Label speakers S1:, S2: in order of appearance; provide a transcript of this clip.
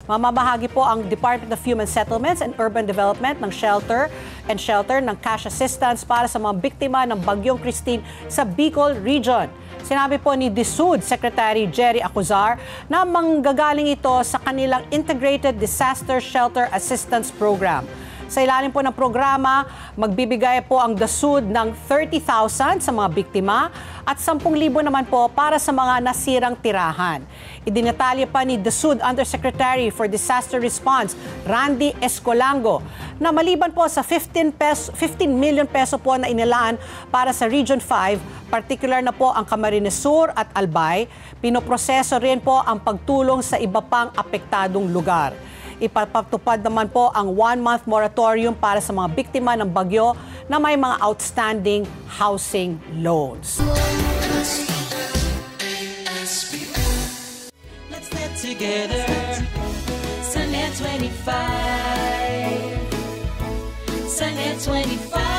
S1: Mamamahagi po ang Department of Human Settlements and Urban Development ng shelter ng cash assistance para sa mga biktima ng Bagyong Christine sa Bicol Region. Sinabi po ni DSUD Secretary Jerry Acuzar na manggagaling ito sa kanilang Integrated Disaster Shelter Assistance Program. Sa ilalim po ng programa, magbibigay po ang DSUD ng 30,000 sa mga biktima at 10,000 naman po para sa mga nasirang tirahan. Idinatalya pa ni DSUD Undersecretary for Disaster Response, Randy Escolango, na maliban po sa 15 million peso po na inilaan para sa Region 5, particular na po ang Camarines Sur at Albay, pinoproseso rin po ang pagtulong sa iba pang apektadong lugar. Ipapatupad naman po ang 1-month moratorium para sa mga biktima ng bagyo na may mga outstanding housing loans.
S2: Let's get together, Sunnet 25. Sunnet 25.